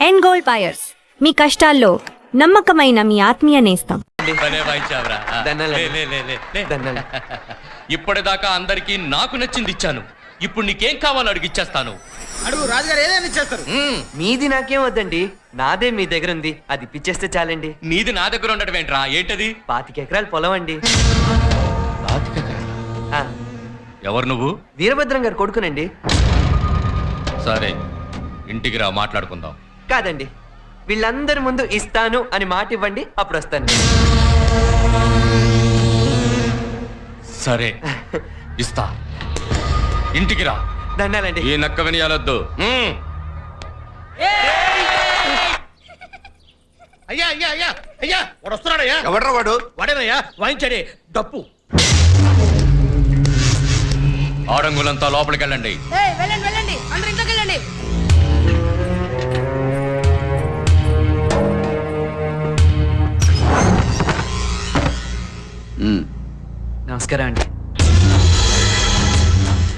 End gold buyers, మీ కష్టాల్లో నమ్మకమైన మీ ఆత్మీయ నేస్తం. ఇప్పటిదాకా అందరికి నాకు నచ్చింది ఇచ్చాను, ఇప్పుడు నీకేం కావాలో అడిగిచ్చేస్తాను. అడుగు రాజుగారు, ఏదైనా ఇచ్చేస్తారు. మీది నాకేం వద్దండి, నాదే మీ దగ్గర ఉంది, అది ఇప్పించేస్తే చాలండి. నీది నా దగ్గర ఉండటం ఏంట్రా? ఏంటది? 25 ఎకరాల పొలం అండి. ఆ, ఎవరు నువ్వు? వీరభద్రం గారు కొడుకునండి. సరే, ఇంటికి రా, మాట్లాడుకుందాం. కాదండి, వీళ్ళందరి ముందు ఇస్తాను అని మాట ఇవ్వండి, అప్పుడు వస్తాను. సరే ఇస్తా, ఇంటికి రా. దండాలండి. ఈ నక్క వినియాలొద్దు. అయ్యా అయ్యా అయ్యా అయ్యా, వాడు వస్తున్నాడయ్యా. ఎవడ్రా వాడు? వాడేనయ్యా, వాయించాడే డప్పు. ఆడంగులంతా లోపలికి వెళ్ళండి. వెళ్ళండి వెళ్ళండి, అందరూ ఇంట్లోకి వెళ్ళండి. నమస్కారం అండి.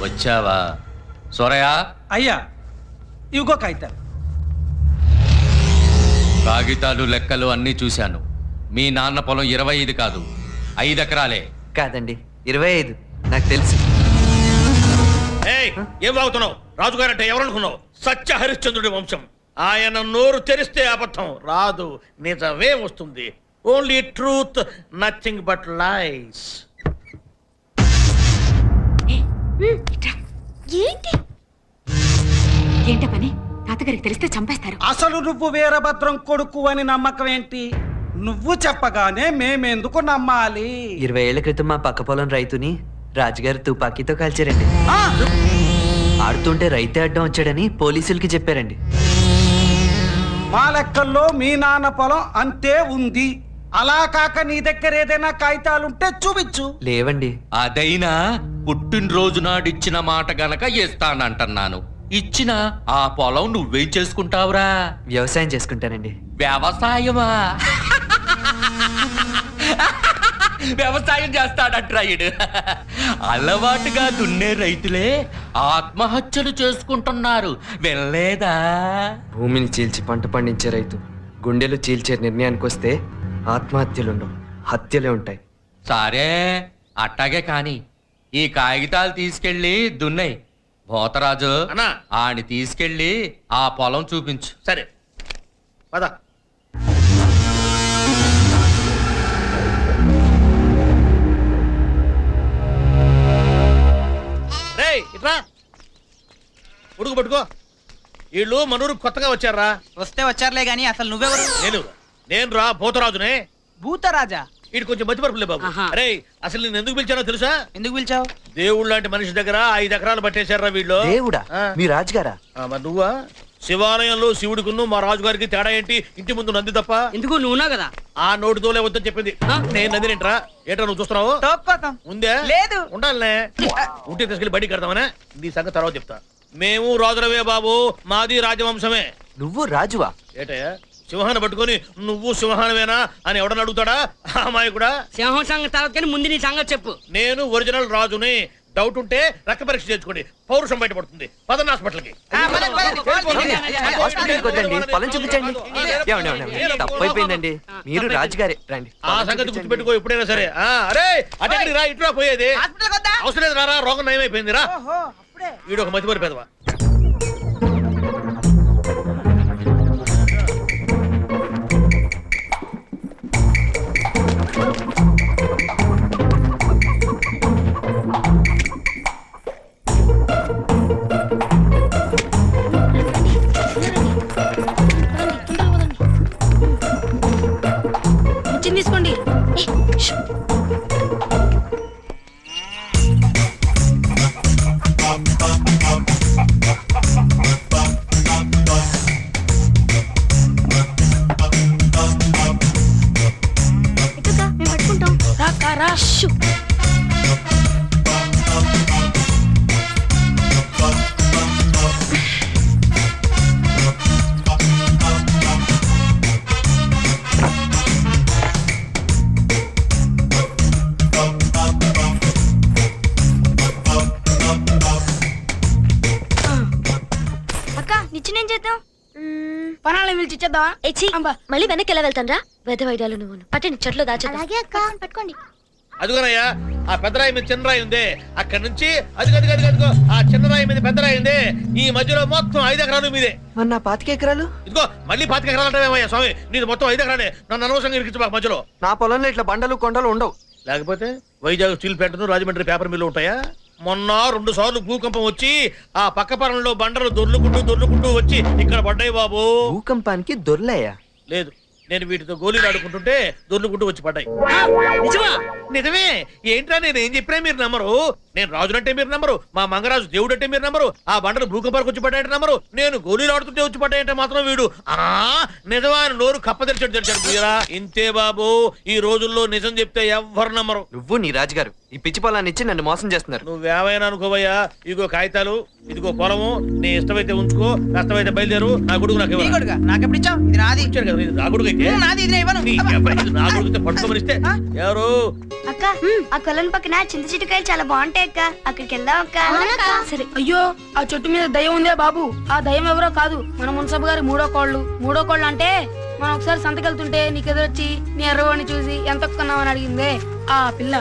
వచ్చావా సోరయా? అయ్యా ఇవిగో కాగితాలు. కాగితాలు లెక్కలు అన్నీ చూశాను. మీ నాన్న పొలం 25 కాదు, 5 ఎకరాలే. కాదండి, 25 నాకు తెలుసు. ఏయ్, ఏం వాగుతున్నావు? రాజుగారంటే ఎవరనుకున్నావు? సత్య హరిశ్చంద్రుడి వంశం. ఆయన నోరు తెరిస్తే అబద్ధం రాదు, నిజమే వస్తుంది. ఓన్లీ ట్రూత్, నథింగ్ బట్ లైస్. ఏంటి ఏంట పని? తాతగారికి తెలిస్తే చంపేస్తారు. అసలు నువ్వు వీరభద్రం కొడుకు అని నమ్మకం ఏంటి? నువ్వు చెప్పగానే మేమెందుకు నమ్మాలి? 20 ఏళ్ల క్రితం మా పక్క పొలం రైతుని రాజుగారు తుపాకీతో కాల్చారండి. ఆడుతుంటే రైతే అడ్డం వచ్చాడని పోలీసులకి చెప్పారండి. మా లెక్కల్లో మీ నాన్న పొలం అంతే ఉంది. అలా కాక నీ దగ్గర ఏదైనా కాగితాలుంటే చూపించు. లేవండి. అదైనా పుట్టినరోజు నాడిచ్చిన మాట గనక ఇస్తానంటున్నాను. ఇచ్చిన ఆ పొలం నువ్వేం చేసుకుంటావురా? వ్యవసాయం చేసుకుంటానండి. వ్యవసాయమా? వ్యవసాయం చేస్తాడంట్రాయుడు. అలవాటుగా దున్నే రైతులే ఆత్మహత్యలు చేసుకుంటున్నారు, వెళ్ళలేదా? భూమిని చీల్చి పంట పండించే రైతు గుండెలు చీల్చే నిర్ణయానికి వస్తే ఆత్మహత్యలుండవు, హత్యలే ఉంటాయి. సరే అట్టాగే కాని ఈ కాగితాలు తీసుకెళ్ళి దున్నై. భూతరాజు అన్నా, ఆని తీసుకెళ్ళి ఆ పొలం చూపించు. సరే పద. రేయ్ ఇట్రా, ఉడుకు పట్టుకో. వీళ్ళు మనూరు కొత్తగా వచ్చారా? వస్తే వచ్చారులే గాని అసలు నువ్వెవరు? నేను రా భూతరాజునే. భూతరాజా? వీడు కొంచెం మతిపరుపులే బాబు. అరే, అసలు నేను ఎందుకు పిలిచానో తెలుసా? ఎందుకు పిలిచావు? దేవుడు లాంటి మనిషి దగ్గర 5 ఎకరాలు పట్టేశారా వీళ్ళు. దేవుడా? మీ రాజుగారా? మరి నువ్వా? శివాలయంలో శివుడికును మా రాజుగారికి తేడా ఏంటి? ఇంటి ముందు నంది తప్ప. ఎందుకు నువ్వునా కదా? ఆ నోటితోలే వద్దని చెప్పింది. నేను నంది ఏంట్రా? ఏంట్రా నువ్వు చూస్తున్నావు? తోక్కోతాం. ఉందే? లేదు. ఉండాలనే. ఉంటే తీసుకెళ్ళి బయటికి కడతామనే. నీ సంగతి తర్వాత చెప్తా. మేము రాజులవే బాబు, మాది రాజవంశమే. నువ్వు రాజువా? ఏటయ్యా, సింహాన్ని పట్టుకొని నువ్వు సింహానమేనా అని ఎవడని అడుగుతాడా? అమ్మాయి సింహం సంగతి తర్వాత కానీ ముందు నీ సంగతి చెప్పు. నేను ఒరిజినల్ రాజుని. డౌట్ ఉంటే రక్త పరీక్ష చేసుకోండి, పౌరుషం బయటపడుతుంది. పదన్న హాస్పిటల్కి. హాస్పిటల్కి వద్దండి, పొలం చూపించండి. తప్పైపోయిందండి, మీరు రాజుగారే. రండి. ఆ సంగతి గుర్తుపెట్టుకో ఎప్పుడైనా సరే. అరే అదే రా, ఇటురా పోయేది. అవసరం లేదు, రారా, రోగం నయమైపోయింది రా. వీడు ఒక మతిమరి పెదవా. తీసుకోండి. జనాలను పిలిచి ఇచ్చేద్దామా ఎచ్చి మళ్ళీ వెనక్కి ఎలా వెళ్తాను రా వెద వైడాలు నువ్వు పట్టండి చెట్లు దాచా అలాగే అక్క పట్టుకోండి అదిగోనయ్యా ఆ పెద్ద రాయి మీద చిన్న రాయి ఉంది అక్కడి నుంచి అదిగో ఆ చిన్న రాయి మీద పెద్ద రాయి ఉంది ఈ మధ్యలో మొత్తం 5 ఎకరాలు మీదే మరి నా 25 ఎకరాలు ఇదిగో మళ్ళీ 25 ఎకరాలు అంటావేమయ్యా స్వామి నీది మొత్తం 5 ఎకరాలే నన్ను అనవసరంగా ఇరికించు మాకు మధ్యలో నా పొలంలో ఇట్లా బండలు కొండలు ఉండవు. లేకపోతే Vizag steel plant Rajahmundry paper mill ఉంటాయా మొన్న 2 సార్లు భూకంపం వచ్చి ఆ పక్క పొలంలో బండలు దొర్లుకుంటూ వచ్చి ఇక్కడ పడ్డాయి బాబు. భూకంపానికి దొర్లయ్యా? లేదు నేను వీటితో గోళీలు ఆడుకుంటుంటే దొర్లుకుంటూ వచ్చి పడ్డాయి. నిజమా? నిజమే. ఏంట్రా నేను ఏం చెప్పినా మీరు నమ్మరు. నేను రాజునంటే మీరు నమ్మరు, మా మంగరాజు దేవుడు అంటే మీరు నమ్మరు, ఆ బండలు భూకంపానికి వచ్చి పడ్డాయంటే నమ్మరు, నేను గోళీలు ఆడుతుంటే వచ్చి పడ్డాయంటే మాత్రం వీడు నిజమా అని నోరు కప్పదెరిచాడు పూయరా. ఇంతే బాబు, ఈ రోజుల్లో నిజం చెప్తే ఎవ్వరు నమ్మరు. నువ్వు నీ రాజుగారు ఈ పిచ్చి పొలాన్ని ఇచ్చి నన్ను మోసం చేస్తున్నారు. నువ్వేమైనా అనుకోవయ్యా, ఇదిగో కాగితాలు, ఇదిగో పొలము, నీ ఇష్టమైతే ఉంచుకో, కష్టమైతే బయలుదేరు. నా కొడుకు నాకు నీ ఇవ్వాలి. కొడుకా? నాకెప్పుడు ఇచ్చావు? ఇది నాది. ఇచ్చాడు కదా, ఇది నా కొడుకు అయితే నాది, ఇది ఇవ్వను. నీ అబ్బాయి, ఇది నా కొడుకు పట్టుకోమనిస్తే ఎవరు అక్క ఆ కొలను పక్కన చింత చిట్టుకాయలు చాలా బాగుంటాయి అక్క, అక్కడికి వెళ్దాం అక్క. సరే. అయ్యో ఆ చెట్టు మీద దయ్యం ఉందే బాబు. ఆ దయ్యం ఎవరో కాదు, మన మున్సబ్ గారి మూడో కోళ్ళు అంటే మనం ఒకసారి సంతకెళ్తుంటే నీకు ఎదురొచ్చి నీ ఎర్రవాడిని చూసి ఎంత కొన్నావని అడిగిందే ఆ పిల్ల.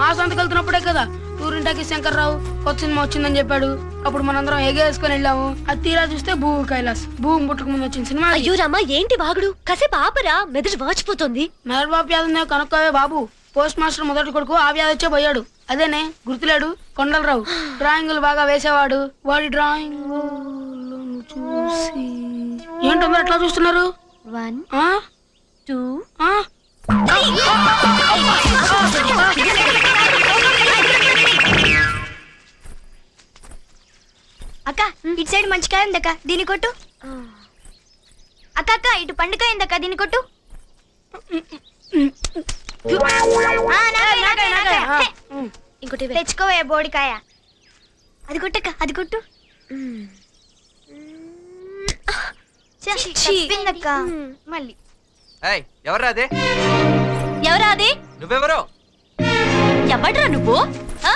ఆ సంతకెళ్తున్నప్పుడే కదా టూరింటాకి శంకర్రావు కొత్త సినిమా వచ్చిందని చెప్పాడు. అప్పుడు మనందరం ఎగేసుకొని వెళ్ళాము. అది తీరా చూస్తే భూ కైలాస్, భూమి పుట్టుకు ముందు వచ్చిన సినిమా. అయ్యో రామా ఏంటి బాగుడు, కాసేపు ఆపరా, మెదడు వాచిపోతుంది. మెదడు బాబు వ్యాధి కనుక్కోవే బాబు. పోస్ట్ మాస్టర్ మొదటి కొడుకు ఆ వ్యాధి వచ్చే పోయాడు. అదేనే గుర్తులేడు కొండలరావు, డ్రాయింగులు బాగా వేసేవాడు. వాడి డ్రాయింగ్ చూసి ఏంటందరూ ఎట్లా చూస్తున్నారు? 1 ఆ? 2 ఆ? అక్క ఇటు సైడ్ మంచి కాయ ఉందక్క, దీని కొట్టు. అక్క అక్క ఇటు పండుకాయ ఉందక్క, దీని కొట్టు. ఇంకోటి తెచ్చుకోవే బోడికాయ. అది కొట్టక్క, అది కొట్టు. మళ్ళీ ఏయ్, ఎవర్రా అదే? ఎవరా అది? నువ్వెవరో? ఎవడ్రా నువ్వు? ఆ?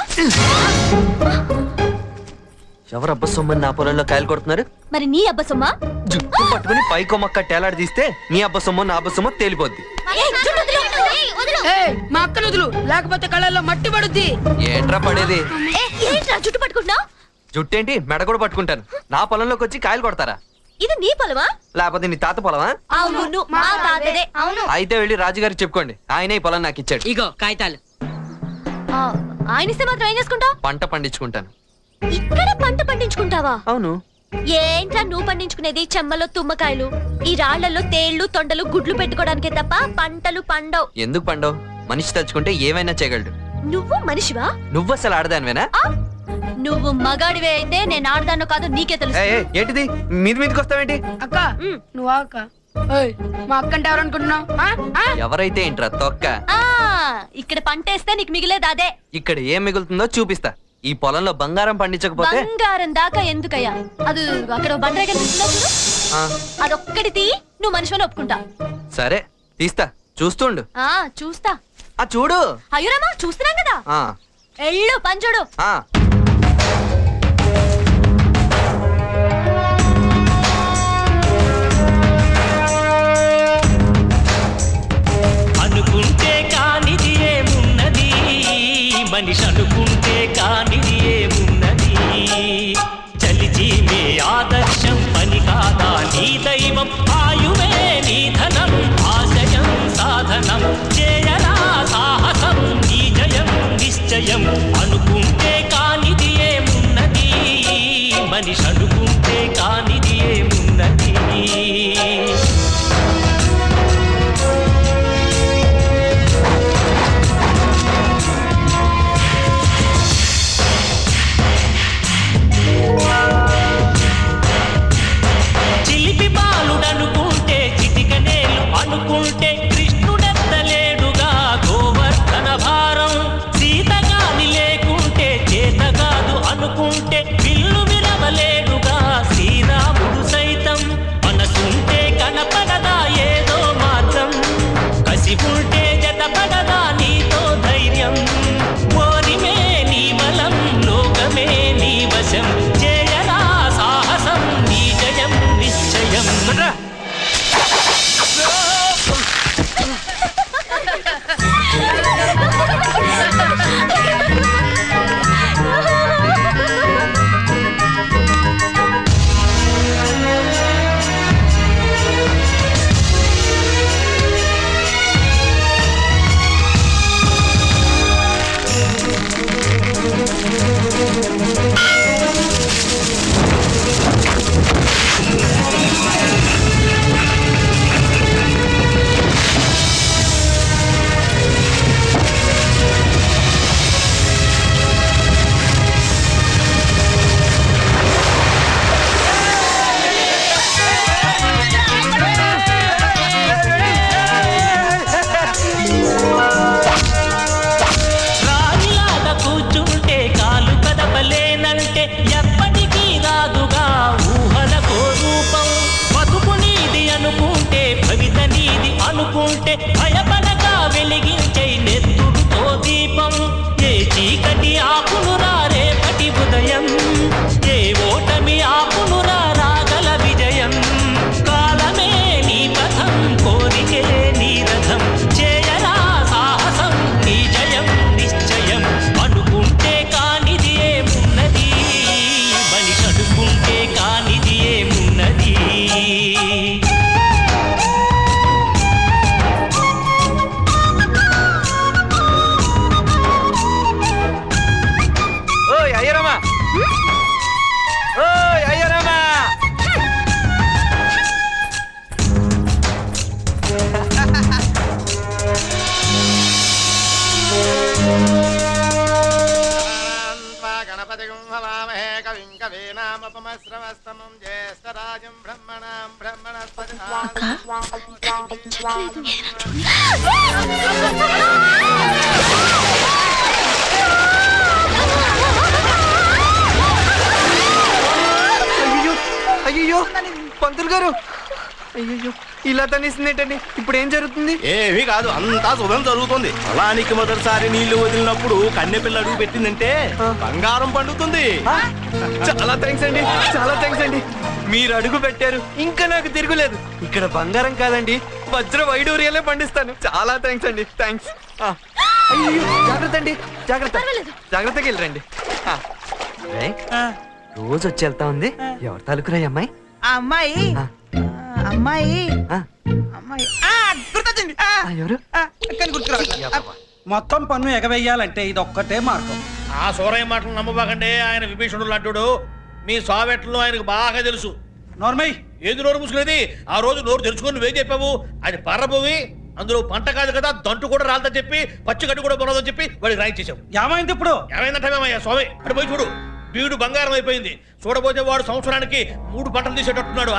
ఎవరబ్బ సొమ్మని నా పొలంలో కాయలు కొడుతున్నారు? మరి నీ అబ్బ సొమ్మా? జుట్టు పట్టుకుని పైకొమ్మక్క టేలాడి తీస్తే నీ అబ్బ సొమ్మ నా అబ్బ సొమ్మ తేలిపోద్ది. ఏయ్, మా అక్క నుదులు లేకపోతే కళ్ళల్లో మట్టి పడుద్ది. ఏంట్రా పడేది? ఏంట్రా జుట్టు పట్టుకుంటున్నావు? జుట్టేంటి, మెడ కూడా పట్టుకుంటాను. నా పొలంలోకి వచ్చి కాయలు కొడతారా? ఇది నీ పొలమా? లేకపోతే నీ తాత పొలమా? అవును మా తాతదే. అవును. అయితే వెళ్ళి రాజుగారికి చెప్పుకోండి, ఆయనే ఈ పొలం నాకు ఇచ్చాడు. ఇగో కాగితాలు. ఆయన ఇస్తే మాత్రం ఏం చేసుకుంటావు? పంట పండించుకుంటాను. ఇక్కడ పంట పండించుకుంటావా? అవును. ఏంట్రా నువ్వు పండించుకునేది? చెమ్మలో తుమ్మకాయలు, ఈ రాళ్లలో తేళ్లు తొండలు గుడ్లు పెట్టుకోవడానికే తప్ప పంటలు పండవు. ఎందుకు పండవు? మనిషి తలుచుకుంటే ఏమైనా చేయగలడు. నువ్వు మనిషివా? నువ్వు అసలు ఆడదానివేనా? నువ్వు మగాడివే అయితే నేను ఆడదాను కాదు నీకే తెలుసు. ఏంటిది మీదికి వస్తావేంటి? అక్క నువ్వా అక్క? ఏయ్, మా అక్క అంటే ఎవరనుకుంటున్నావు? ఎవరైతే ఏంట్రా తొక్క. ఇక్కడ పంటేస్తే నీకు మిగిలేదు అదే. ఇక్కడ ఏం మిగులుతుందో చూపిస్తా. ఈ పొలంలో బంగారం పండించకపోతే బంగారం దాకా ఎందుకయ్యా? అది అక్కడ బండరే కనిపిస్తుందా చూడు, అదొక్కటి తీ, నువ్వు మనిషిని ఒప్పుకుంటా. సరే తీస్తా, చూస్తుండు. చూస్తా. చూడు. అయ్యోరామా చూస్తున్నాం కదా. ఎళ్ళు పంచుడు. అనుకుంటే కానిది ఏమున్నది, మనిషి అనుకుంటే కానిది ఏమున్నది. చలిచి మీ ఆదర్శం పని కాదా నీ దైవం, ఆయువే నీ ధనం, ఆశయం సాధనం, చేయరా సాహసం నీ జయం నిశ్చయం. అనుకుంటే కాని ఉంటే భయపడక వెలిగించే నెత్తురుతో దీపం. ఏ చీకటి ఆపునురా రేపటి ఉదయం, ఏ ఓటమి ఆపునురా రాగల విజయం. కాలమే నీ పథం, కోరికే నీ రథం, చేయరా సాహసం నీ జయం నిశ్చయం. అనుకుంటే కానిది ఏమున్నది, మనిషి అనుకుంటే కానిది ఏమున్నది. ఓయ్ అయ్యరమ్మా, ఓయ్ అయ్యరమ్మా. గణపతి హవామహే కవిం కవీనామపమశ్రవస్తమం జ్యేష్ఠరాజం బ్రహ్మణాం బ్రహ్మణస్పతి. అయ్యో అయ్యో పంతులు గారు, అయ్యో ఇలా తనేసిందేంటండి? ఇప్పుడు ఏం జరుగుతుంది? ఏమీ కాదు, అంతా శుభం జరుగుతుంది. పొలానికి మొదటిసారి నీళ్లు వదిలినప్పుడు కన్నె పిల్ల అడుగు పెట్టిందంటే బంగారం పండుతుంది. చాలా థ్యాంక్స్ అండి, చాలా థ్యాంక్స్ అండి. మీరు అడుగు పెట్టారు, ఇంకా నాకు తిరుగులేదు. ఇక్కడ బంగారం కాదండి, వజ్ర వైడూర్యాలే పండిస్తాను. చాలా థ్యాంక్స్ అండి, థ్యాంక్స్. అయ్యో జాగ్రత్త అండి, జాగ్రత్త, జాగ్రత్తగా వెళ్ళరండి. రోజు వచ్చి వెళ్తా ఉంది. ఎవరి తాలూకురా ఈ అమ్మాయి? ఆ అమ్మాయి ఆ. అమ్మాయి ఆ, అమ్మాయి గుర్తొచ్చింది. ఎవరు? కానీ గుర్తురావట్లేదు. మొత్తం పన్ను ఎగవేయాలంటే ఇది ఒక్కటే మార్గం. ఆ సూరయ్య మాటలు నమ్మబాకండి. ఆయన విభీషణుడు లాంటుడు. మీ సావెట్లో ఆయనకు బాగా తెలుసు. నోర్మయ్, ఏది నోరు మూసుకునేది? ఆ రోజు నోరు తెరుచుకొని నువ్వేం చెప్పావు? అది పర్రభూమి, అందులో పంట కాదు కదా, దంటు కూడా రాలదని చెప్పి, పచ్చిగడ్డి కూడా బొరదని చెప్పి వాడికి రాయించేశావు. ఏమైంది ఇప్పుడు? ఏమైందంటావేమయ్యా స్వామి? అటు పోయి చూడు, బీడు బంగారం అయిపోయింది. చూడబోతే వాడు సంవత్సరానికి 3 పంటలు తీసేటట్టున్నాడు.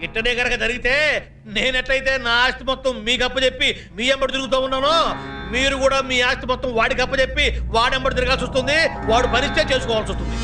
ఇట్టనే కనుక జరిగితే నేనెట్లయితే నా ఆస్తి మొత్తం మీకు అప్పచెప్పి మీ ఎంబడి తిరుగుతూ ఉన్నానో, మీరు కూడా మీ ఆస్తి మొత్తం వాడికి అప్పచెప్పి వాడెంబడి తిరగాల్సి వస్తుంది. వాడు భరిస్తే చేసుకోవాల్సి వస్తుంది.